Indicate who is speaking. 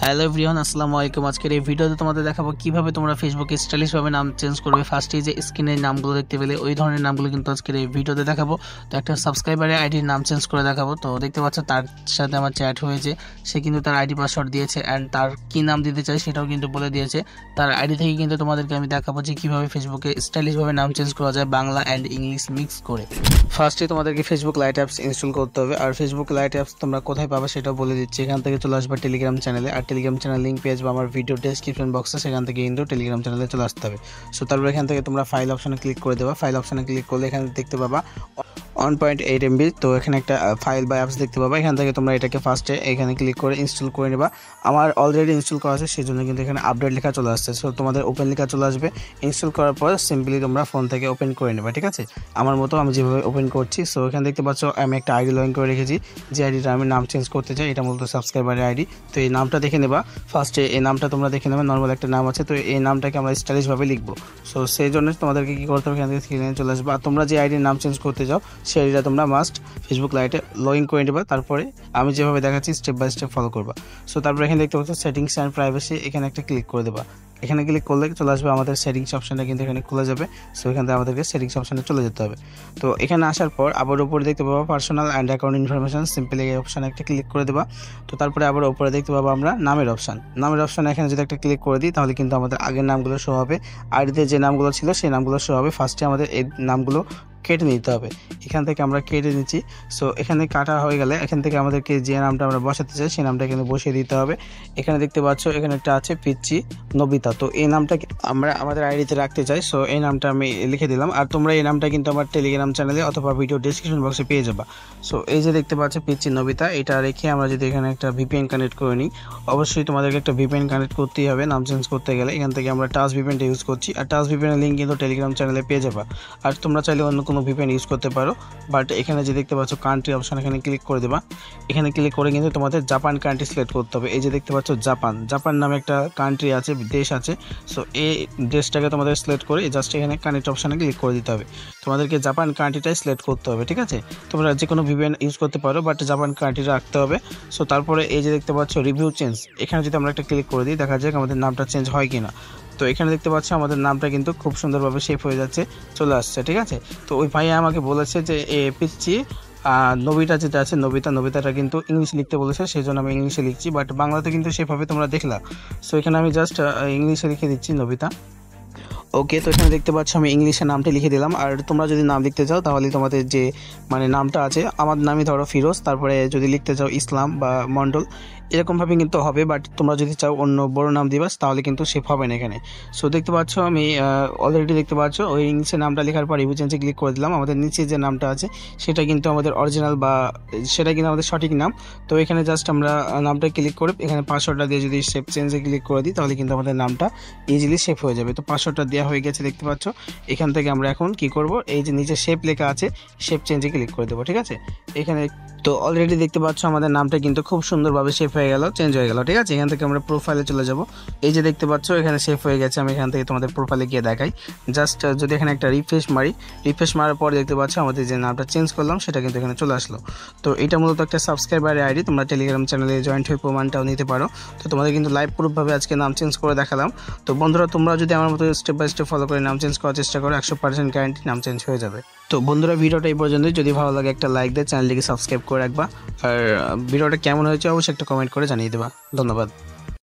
Speaker 1: Hello everyone, আসসালামু আলাইকুম। আজকের এই ভিডিওতে তোমাদের দেখাবো কিভাবে তোমরা ফেসবুকে স্টাইলিশভাবে নাম চেঞ্জ করবে। ফার্স্টে যে স্ক্রিনের নামগুলো দেখতে পেলে ওই ধরনের নামগুলো কিন্তু আজকের এই ভিডিওতে দেখাবো। তো একটা সাবস্ক্রাইবারের আইডির নাম চেঞ্জ করে দেখাবো। তো দেখতে পাচ্ছ তার সাথে আমার চ্যাট হয়েছে, সে কিন্তু তার আইডি পাসওয়ার্ড দিয়েছে অ্যান্ড তার কী নাম দিতে চায় সেটাও কিন্তু বলে দিয়েছে। তার আইডি থেকে কিন্তু তোমাদেরকে আমি দেখাবো যে কীভাবে ফেসবুকে স্টাইলিশভাবে নাম চেঞ্জ করা যায় বাংলা অ্যান্ড ইংলিশ মিক্স করে। ফার্স্টে তোমাদেরকে ফেসবুক লাইট অ্যাপস ইনস্টল করতে হবে। আর ফেসবুক লাইট অ্যাপস তোমরা কোথায় পাবে সেটাও বলে দিচ্ছি। এখান থেকে চলে আসবে টেলিগ্রাম চ্যানেলে, আর টেলিগ্রাম চ্যানেল লিঙ্ক পেয়ে যাবে আমার ভিডিও ডেসক্রিপশন বক্সে, সেখান থেকে কিন্তু টেলিগ্রাম চ্যানেলে চলে আসতে হবে। সো তারপর এখান থেকে তোমরা ফাইল অপশনে ক্লিক করে দেবা। ফাইল অপশনে ক্লিক করলে এখানে দেখতে পাবা 1.8 MB। তো এখানে একটা ফাইল বা অ্যাপস দেখতে পাবা। এখান থেকে তোমরা এটাকে ফার্স্টে এখানে ক্লিক করে ইনস্টল করে নেবা। আমার অলরেডি ইনস্টল করা আছে, সেই জন্য কিন্তু এখানে আপডেট লেখা চলে আসছে। সো তোমাদের ওপেন লেখা চলে আসবে। ইনস্টল করার পর সিম্পলি তোমরা ফোন থেকে ওপেন করে নেবা, ঠিক আছে? আমার মতো আমি যেভাবে ওপেন করছি। সো এখানে দেখতে পাচ্ছ আমি একটা আইডি লগ ইন করে রেখেছি, যে আইডিটা আমি নাম চেঞ্জ করতে চাই। এটা মূলত সাবস্ক্রাইবারের আইডি। তো এই নামটা দেখে নেবা। ফার্স্টে এই নামটা তোমরা দেখে নেবে, নর্মাল একটা নাম আছে। তো এই নামটাকে আমরা স্টাইলিশভাবে লিখবো। সো সেই জন্য তোমাদেরকে কী করতে হবে, এখান থেকে স্ক্রিনে চলে আসবে। আর তোমরা যে আইডির নাম চেঞ্জ করতে চাও সেই আইডিটা তোমরা মাস্ট ফেসবুক লাইটে লগ ইন করে নেবা। তারপরে আমি যেভাবে দেখাচ্ছি স্টেপ বাই স্টেপ ফলো করবা। সো তারপর এখানে দেখতে পাচ্ছ সেটিংস অ্যান্ড প্রাইভেসি, এখানে একটা ক্লিক করে দেবা। এখানে ক্লিক করলে চলে আসবে আমাদের সেটিংস অপশানটা, কিন্তু এখানে খুলে যাবে। সো এখান থেকে আমাদেরকে সেটিংস অপশানে চলে যেতে হবে। তো এখানে আসার পর আবার উপরে দেখতে পাবো personal and account information, simply এই অপশানে একটা ক্লিক করে দেবা। তো তারপরে আবার উপরে দেখতে পাবো আমরা নামের অপশান। নামের অপশানে এখানে যদি একটা ক্লিক করে দিই তাহলে কিন্তু আমাদের আগের নামগুলো শো হবে। আইডিতে যে নামগুলো ছিল সেই নামগুলো শো হবে। ফার্স্টে আমাদের এই নামগুলো কেটে নিতে হবে। এখান থেকে আমরা কেটে নিচ্ছি। সো এখানে কাটা হয়ে গেলে এখান থেকে আমাদেরকে যে নামটা আমরা বসাতে চাই সেই নামটা এখানে বসিয়ে দিতে হবে। এখানে দেখতে পাচ্ছ এখানে একটা আছে পিচ্চি নবিতা। তো এই নামটা আমরা আমাদের আইডিতে রাখতে চাই। সো এই নামটা আমি লিখে দিলাম। আর তোমরা এই নামটা কিন্তু আমার টেলিগ্রাম চ্যানেলে অথবা ভিডিও ডেসক্রিপশন বক্সে পেয়ে যাবা। সো এই যে দেখতে পাচ্ছ পিচ্চি নবিতা, এটা রেখে আমরা যদি এখানে একটা ভিপিএন কানেক্ট করে নিই, অবশ্যই তোমাদেরকে একটা ভিপিএন কানেক্ট করতেই হবে নাম চেঞ্জ করতে গেলে। এখান থেকে আমরা টাচ ভিপিএনটা ইউজ করছি। আর টাচ ভিপিএনের লিঙ্ক কিন্তু টেলিগ্রাম চ্যানেলে পেয়ে যাবা। আর তোমরা চাইলে অন্য কোনো ভিপিএন ইউজ করতে পারো, বাট এখানে যে দেখতে পাচ্ছ কান্ট্রি অপশন, এখানে ক্লিক করে দেবা। এখানে ক্লিক করে কিন্তু তোমাদের জাপান কান্ট্রি সিলেক্ট করতে হবে। এই যে দেখতে পাচ্ছ জাপান নামে একটা কান্ট্রি আছে, দেশ আছে। সো এই দেশটাকে তোমাদের সিলেক্ট করে জাস্ট এখানে কানেক্ট অপশানে ক্লিক করে দিতে হবে। তোমাদেরকে জাপান কান্ট্রিটাই সিলেক্ট করতে হবে, ঠিক আছে? তোমরা যে কোনো ভিপিএন ইউজ করতে পারো, বাট জাপান কান্ট্রি রাখতে হবে। সো তারপরে এই যে দেখতে পাচ্ছ রিভিউ চেঞ্জ, এখানে যদি আমরা একটা ক্লিক করে দিই দেখা যাক আমাদের নামটা চেঞ্জ হয় কিনা। তো এখানে দেখতে পাচ্ছ আমাদের নামটা কিন্তু খুব সুন্দরভাবে শেপ হয়ে যাচ্ছে, চলে আসছে, ঠিক আছে? তো ওই ভাইয়া আমাকে বলেছে যে পিচ্চি নবিতা যেটা আছে নবিতাটা কিন্তু ইংলিশ লিখতে বলেছে, সেই জন্য আমি ইংলিশে লিখছি, বাট বাংলাতে কিন্তু সেভাবে তোমরা দেখলা। সো এখানে আমি জাস্ট ইংলিশে লিখে দিচ্ছি নবিতা। ওকে, তো এখানে দেখতে পাচ্ছ আমি ইংলিশে নামটা লিখে দিলাম। আর তোমরা যদি নাম লিখতে চাও তাহলে তোমাদের যে নামটা আছে, আমার নামই ধরো ফিরোজ, তারপরে যদি লিখতে চাও ইসলাম বা মণ্ডল, এরকমভাবে কিন্তু হবে। বাট তোমরা যদি চাও অন্য বড় নাম দিবা তাহলে কিন্তু সেভ হবে না এখানে। সো দেখতে পাচ্ছ আমি অলরেডি দেখতে পাচ্ছ ওই ইংলিশে নামটা লেখার পর রিভিউ চেঞ্জে ক্লিক করে দিলাম। আমাদের নিচে যে নামটা আছে সেটা কিন্তু আমাদের অরিজিনাল বা সেটা কিন্তু আমাদের সঠিক নাম। তো এখানে জাস্ট আমরা নামটা ক্লিক করে এখানে পাসওয়ার্ডটা দিয়ে যদি সেভ চেঞ্জে ক্লিক করে দিই তাহলে কিন্তু আমাদের নামটা ইজিলি সেভ হয়ে যাবে। তো পাসওয়ার্ডটা দেওয়া হয়ে গেছে দেখতে পাচ্ছ। এখান থেকে আমরা এখন কি করব, এই যে নিচে শেপ লেখা আছে শেপ চেঞ্জে ক্লিক করে দেবো, ঠিক আছে? এখানে তো অলরেডি দেখতে পাচ্ছ আমাদের নামটা কিন্তু খুব সুন্দরভাবে শেপ হয়ে গেল, চেঞ্জ হয়ে গেল, ঠিক আছে? এখান থেকে আমরা প্রোফাইলে চলে যাব। এই যে দেখতে পাচ্ছ এখানে শেপ হয়ে গেছে। আমি এখান থেকে তোমাদের প্রোফাইলে গিয়ে দেখাই। জাস্ট যদি এখানে একটা রিফ্রেশ মারার পর দেখতে পাচ্ছ আমাদের যে নামটা চেঞ্জ করলাম সেটা কিন্তু এখানে চলে আসলো। তো এটা মূলত একটা সাবস্ক্রাইবারের আইডি। তোমরা টেলিগ্রাম চ্যানেলে জয়েন্ট হয়ে প্রমাণটাও নিতে পারো। তো তোমাদের কিন্তু লাইভ প্রুফভাবে আজকে নাম চেঞ্জ করে দেখালাম। তো বন্ধুরা, তোমরা যদি আমার মতো স্টেপ বাই স্টেপ ফলো করে নাম চেঞ্জ করার চেষ্টা করো, 100% গ্যারান্টি নাম চেঞ্জ হয়ে যাবে। তো বন্ধুরা, ভিডিওটা এই পর্যন্তই। যদি ভালো লাগে একটা লাইক দিয়ে চ্যানেলটিকে সাবস্ক্রাইব করে রাখবা। আর ভিডিওটা কেমন হয়েছে অবশ্যই একটা কমেন্ট করে জানিয়ে দেবা। ধন্যবাদ।